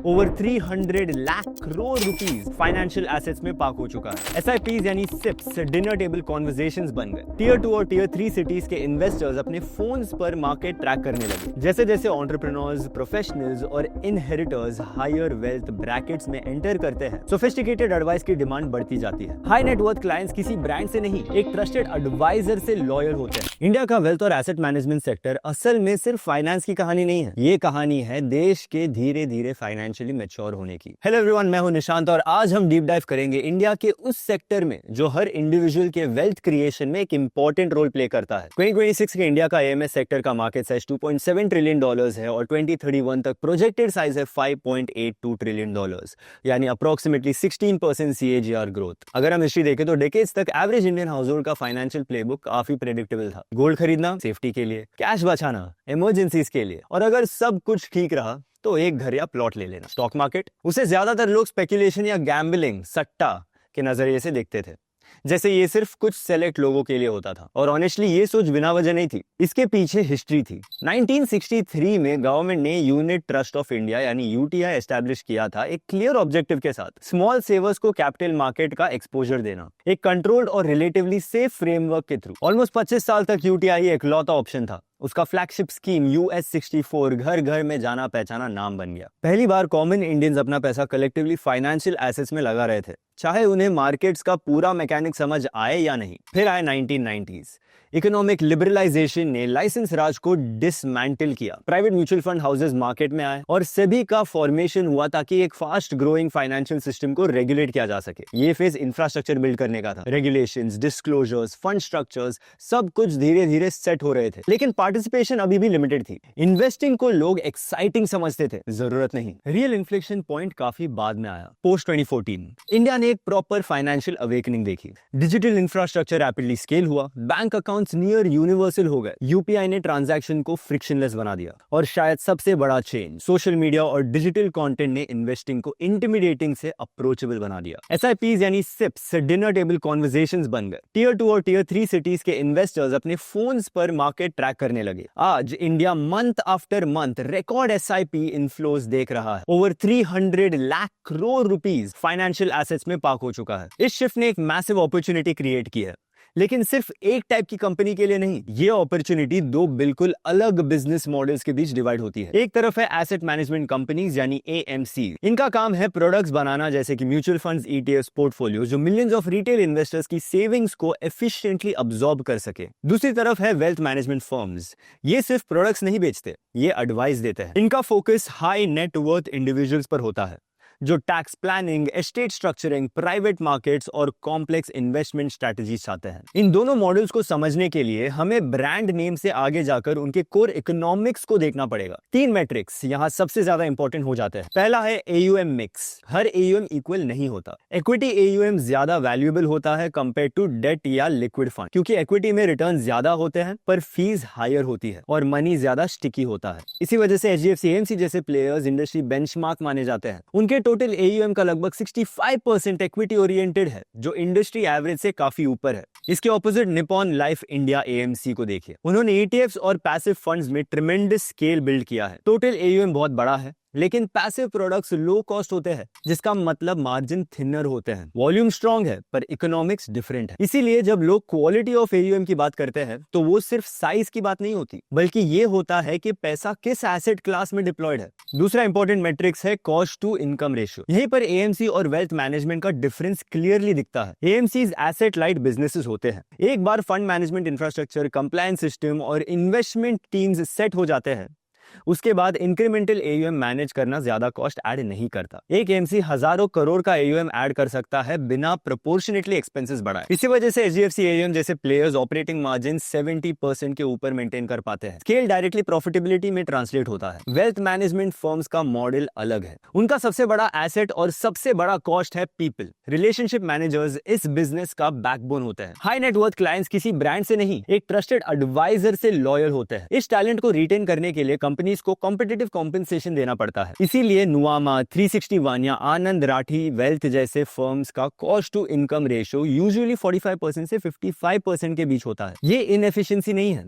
Over 300 lakh crore rupees financial assets में park हो चुका है। एसआईपीज यानी सिप्स डिनर टेबल कॉन्वर्सेशंस बन गए। टियर 2 और टियर 3 सिटीज के इन्वेस्टर्स अपने फोन्स पर मार्केट ट्रैक करने लगे। जैसे जैसे एंटरप्रेन्योर्स, प्रोफेशनल्स और इनहेरिटर्स हायर वेल्थ ब्रैकेट्स में एंटर करते हैं, सोफिस्टिकेटेड एडवाइस की डिमांड बढ़ती जाती है। हाई नेटवर्थ क्लाइंट्स किसी ब्रांड से नहीं, एक ट्रस्टेड एडवाइजर से लॉयल होते हैं। इंडिया का वेल्थ और एसेट मैनेजमेंट सेक्टर असल में सिर्फ फाइनेंस की कहानी नहीं है, ये कहानी है देश के धीरे धीरे फाइनेंशियली मैच्योर होने की। हेलो एवरीवन, मैं हूं निशांत और आज हम डीप डाइव करेंगे इंडिया के उस सेक्टर में जो हर इंडिविजुअल के वेल्थ क्रिएशन में एक इंपॉर्टेंट रोल प्ले करता है। 2026 के इंडिया का एएमएस सेक्टर का मार्केट साइज $2.7 ट्रिलियन है और 2031 तक प्रोजेक्टेड साइज है $5.82 ट्रिलियन, यानी अप्रोक्सीमेटली 16% CAGR ग्रोथ। अगर हम हिस्ट्री देखें तो डेकेड्स तक एवरेज इंडियन हाउसहोल्ड का फाइनेंशियल प्लेबुक काफी प्रेडिक्टेबल था। गोल्ड खरीदना सेफ्टी के लिए, कैश बचाना इमरजेंसीज के लिए, और अगर सब कुछ ठीक रहा तो एक घर या प्लॉट ले लेना। स्टॉक मार्केट, उसे ज्यादातर लोग स्पेकुलेशन या गैम्बलिंग, सट्टा के नजरिए से देखते थे, जैसे ये सिर्फ कुछ सेलेक्ट लोगों के लिए होता था। और ऑनेस्टली ये सोच बिना वजह नहीं थी, इसके पीछे हिस्ट्री थी। 1963 में गवर्नमेंट ने यूनिट ट्रस्ट ऑफ इंडिया यानी यूटीआई एस्टैब्लिश किया था, एक क्लियर ऑब्जेक्टिव के साथ, स्मॉल सेवर्स को कैपिटल मार्केट का एक्सपोजर देना, एक कंट्रोल्ड और रिलेटिवली सेफ फ्रेमवर्क के थ्रू। ऑलमोस्ट 25 साल तक यूटीआई एकलौता ऑप्शन था। उसका फ्लैगशिप स्कीम US 64 घर घर में जाना पहचाना नाम बन गया। पहली बार कॉमन इंडियंस अपना पैसा कलेक्टिवली फाइनेंशियल एसेट्स में लगा रहे थे, चाहे उन्हें मार्केट्स का पूरा मैकेनिक समझ आए या नहीं। फिर आए 1990s। इकोनॉमिक लिबरलाइजेशन ने लाइसेंस राज को डिसमेंटल किया। Private mutual fund houses market में आए और सेबी का फॉर्मेशन हुआ ताकि एक फास्ट ग्रोइंग फाइनेंशियल सिस्टम को रेगुलेट किया जा सके। ये फेज इंफ्रास्ट्रक्चर बिल्ड करने का था। रेगुलेशंस, डिस्क्लोजर्स, फंड स्ट्रक्चर्स, सब कुछ धीरे धीरे सेट हो रहे थे, लेकिन पार्टिसिपेशन अभी भी लिमिटेड थी। इन्वेस्टिंग को लोग एक्साइटिंग समझते थे, जरूरत नहीं। रियल इन्फ्लेक्शन पॉइंट काफी बाद में आया। पोस्ट 2014 इंडिया ने एक प्रॉपर फाइनेंशियल अवेकनिंग देखी। डिजिटल इंफ्रास्ट्रक्चर रैपिडली स्केल हुआ, बैंक अकाउंट्स नियर यूनिवर्सल हो गए, यूपीआई ने ट्रांजैक्शन को फ्रिक्शनलेस बना दिया, और शायद सबसे बड़ा चेंज, सोशल मीडिया और डिजिटल कंटेंट ने इन्वेस्टिंग को इंटिमिडेटिंग से अप्रोचेबल बना दिया। एसआईपीज यानी सिप्स डिनर टेबल कॉन्वर्सेशंस बन गए। टियर 2 और टियर 3 सिटीज के इन्वेस्टर्स अपने फोन्स पर मार्केट ट्रैक करने लगे। आज India month after month record SIP inflows देख रहा है। Over 300 lakh crore rupees financial assets में पार्क हो चुका है। इस शिफ्ट ने एक मैसिव अपॉर्चुनिटी क्रिएट की है, लेकिन सिर्फ एक टाइप की कंपनी के लिए नहीं। ये अपॉर्चुनिटी दो बिल्कुल अलग बिजनेस मॉडल्स के बीच डिवाइड होती है। एक तरफ है एसेट मैनेजमेंट कंपनीज यानी AMC। इनका काम है प्रोडक्ट्स बनाना, जैसे कि म्यूचुअल फंड्स, ETFs, पोर्टफोलियो, जो मिलियंस ऑफ रिटेल इन्वेस्टर्स की सेविंग्स को एफिशिएंटली अब्सॉर्ब कर सके। दूसरी तरफ है वेल्थ मैनेजमेंट फर्म्स। ये सिर्फ प्रोडक्ट्स नहीं बेचते, ये एडवाइस देते हैं। इनका focus high net worth individuals पर होता है, जो tax planning, estate structuring, private markets और कॉम्प्लेक्स इन्वेस्टमेंट स्ट्रेटजी चाहते हैं। इन दोनों मॉडल्स को समझने के लिए हमें ब्रांड नेम से आगे जाकर उनके कोर इकोनॉमिक्स को देखना पड़ेगा। 3 मैट्रिक्स यहाँ सबसे ज्यादा इंपॉर्टेंट हो जाते हैं। पहला है AUM मिक्स। हर AUM इक्वल नहीं होता। इक्विटी AUM ज्यादा वैल्यूएबल होता है कंपेयर टू डेट या लिक्विड फंड, क्योंकि इक्विटी में रिटर्न ज्यादा होते हैं पर फीस हायर होती है और मनी ज्यादा स्टिकी होता है। इसी वजह से HDFC AMC जैसे प्लेयर्स इंडस्ट्री बेंचमार्क माने जाते हैं। उनके टोटल AUM का लगभग 65% इक्विटी ओरिएंटेड है, जो इंडस्ट्री एवरेज से काफी ऊपर है। इसके opposite Nippon life India AMC को देखिए। उन्होंने ETFs और पैसिव फंड्स में ट्रेमेंडस स्केल बिल्ड किया है। टोटल AUM बहुत बड़ा है, लेकिन पैसिव प्रोडक्ट्स लो कॉस्ट होते हैं, जिसका मतलब मार्जिन थिनर होते हैं। वॉल्यूम स्ट्रांग है पर इकोनॉमिक्स डिफरेंट है। इसीलिए जब लोग क्वालिटी ऑफ AUM की बात करते हैं तो वो सिर्फ साइज की बात नहीं होती, बल्कि ये होता है कि पैसा किस एसेट क्लास में डिप्लॉयड है। दूसरा इंपॉर्टेंट मैट्रिक्स है कॉस्ट टू इनकम रेशियो। यहीं पर AMC और वेल्थ मैनेजमेंट का डिफरेंस क्लियरली दिखता है। AMC's एसेट लाइट बिजनेसेस होते हैं। एक बार fund management infrastructure, compliance system और इन्वेस्टमेंट टीम्स सेट हो जाते हैं, उसके बाद इंक्रीमेंटल AUM मैनेज करना ज्यादा कॉस्ट ऐड नहीं करता। एक AMC हजारों करोड़ का AUM ऐड कर सकता है बिना प्रोपोर्शनेटली एक्सपेंसेस बढ़ाए। इसी वजह से HDFC AUM जैसे प्लेयर्स ऑपरेटिंग मार्जिन 70% के ऊपर मेंटेन कर पाते हैं। स्केल डायरेक्टली प्रॉफिटेबिलिटी में ट्रांसलेट होता है। वेल्थ मैनेजमेंट फर्म्स का मॉडल अलग है। उनका सबसे बड़ा एसेट और सबसे बड़ा कॉस्ट है पीपल। रिलेशनशिप मैनेजर्स इस बिजनेस का बैकबोन होते हैं। हाई नेटवर्थ क्लाइंट्स किसी ब्रांड से नहीं, एक ट्रस्टेड एडवाइजर से लॉयल होते हैं। इस टैलेंट को रिटेन करने के लिए कंपनी कंपनीज को कॉम्पिटिटिव कॉम्पेंसेशन देना पड़ता है। इसीलिए नुआमा, 361 या आनंद राठी वेल्थ जैसे फर्म्स का cost to income ratio usually 45% से 55% के बीच होता है। ये इनएफिशिएंसी नहीं है,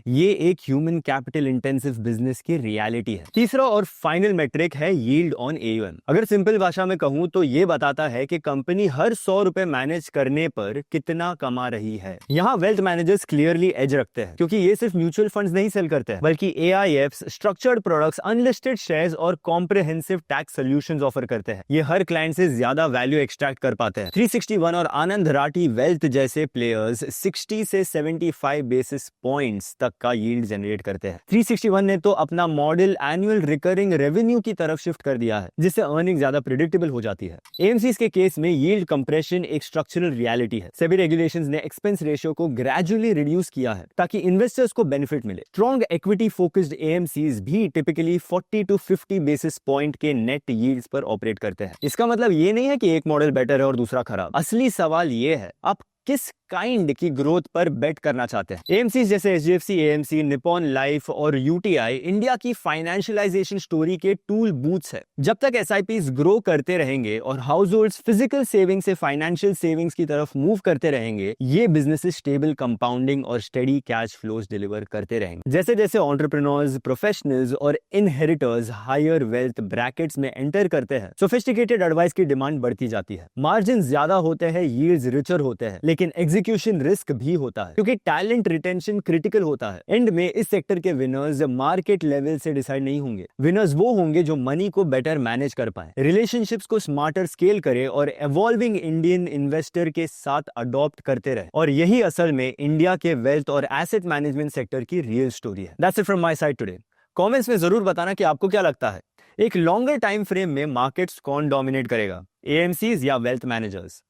ये एक ह्यूमन कैपिटल इंटेंसिव बिजनेस की रियलिटी है। तीसरा और फाइनल मेट्रिक है यील्ड ऑन एयूएम। अगर सिंपल भाषा में कहूं तो ये बताता है कि कंपनी हर 100 रुपए मैनेज करने पर कितना कमा रही है। यहाँ वेल्थ मैनेजर्स क्लियरली एज रखते हैं, क्योंकि ये सिर्फ म्यूचुअल फंड्स नहीं सेल करते हैं, बल्कि एआईएफ्स, स्ट्रक्चर्ड प्रोडक्ट्स, अनलिस्टेड शेयर्स और कॉम्प्रिहेंसिव टैक्स सॉल्यूशंस ऑफर करते हैं। ये हर क्लाइंट से ज्यादा वैल्यू एक्सट्रैक्ट कर पाते हैं। 361 और आनंद राठी वेल्थ जैसे प्लेयर्स 60 से 75 बेसिस पॉइंट्स तक का यील्ड जनरेट करते हैं। 361 ने तो अपना मॉडल एनुअल रिकरिंग रेवेन्यू की तरफ शिफ्ट कर दिया है, जिससे अर्निंग ज्यादा प्रेडिक्टेबल हो जाती है। एएमसीज के केस में यील्ड कंप्रेशन एक स्ट्रक्चरल रियलिटी है। सेबी रेगुलेशंस ने एक्सपेंस रेशियो को ग्रेजुअली रिड्यूस किया है ताकि इन्वेस्टर्स को बेनिफिट मिले। स्ट्रॉन्ग इक्विटी फोकस्ड एएमसीज भी टिपिकली 40 to 50 बेसिस पॉइंट के नेट यील्ड्स पर ऑपरेट करते हैं। इसका मतलब ये नहीं है कि एक मॉडल बेटर है और दूसरा खराब। असली सवाल ये है, आप किस काइंड की ग्रोथ पर बेट करना चाहते हैं। एएमसी जैसे एचडीएफसी एएमसी, निपॉन लाइफ और यूटीआई इंडिया की फाइनेंशियलाइजेशन स्टोरी के टूल बूथ्स है। जब तक एसआईपीज ग्रो करते रहेंगे और हाउस होल्ड्स फिजिकल सेविंग से फाइनेंशियल सेविंग्स की तरफ मूव करते रहेंगे, ये बिजनेसेस स्टेबल कंपाउंडिंग और स्टेडी कैश फ्लोज डिलीवर करते रहेंगे। जैसे जैसे एंटरप्रेन्योर्स, प्रोफेशनल्स और इनहेरिटर्स हायर वेल्थ ब्रैकेट्स में एंटर करते हैं, सोफिस्टिकेटेड एडवाइस की डिमांड बढ़ती जाती है। मार्जिन ज्यादा होते हैं, यील्ड्स रिचर होते हैं, लेकिन एग्जीक्यूशन रिस्क भी होता है, क्योंकि टैलेंट रिटेंशन क्रिटिकल होता है। एंड में इस सेक्टर के विनर्स मार्केट लेवल से डिसाइड नहीं होंगे। विनर्स वो होंगे जो मनी को बेटर मैनेज कर पाए, रिलेशनशिप्स को स्मार्टर स्केल करे और इवॉल्विंग इंडियन इन्वेस्टर के साथ अडॉप्ट करते रहे। और यही असल में इंडिया के वेल्थ और एसेट मैनेजमेंट सेक्टर की रियल स्टोरी है। That's it from my side today. Comments में जरूर बताना कि आपको क्या लगता है, एक लॉन्गर टाइम फ्रेम में मार्केट्स कौन डोमिनेट करेगा, एएमसीज या वेल्थ मैनेजर्स।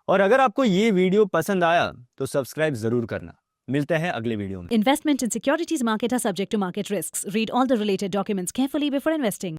और अगर आपको ये वीडियो पसंद आया तो सब्सक्राइब जरूर करना। मिलते हैं अगले वीडियो में। Investment in securities market are subject to market risks. Read all the related documents carefully before investing.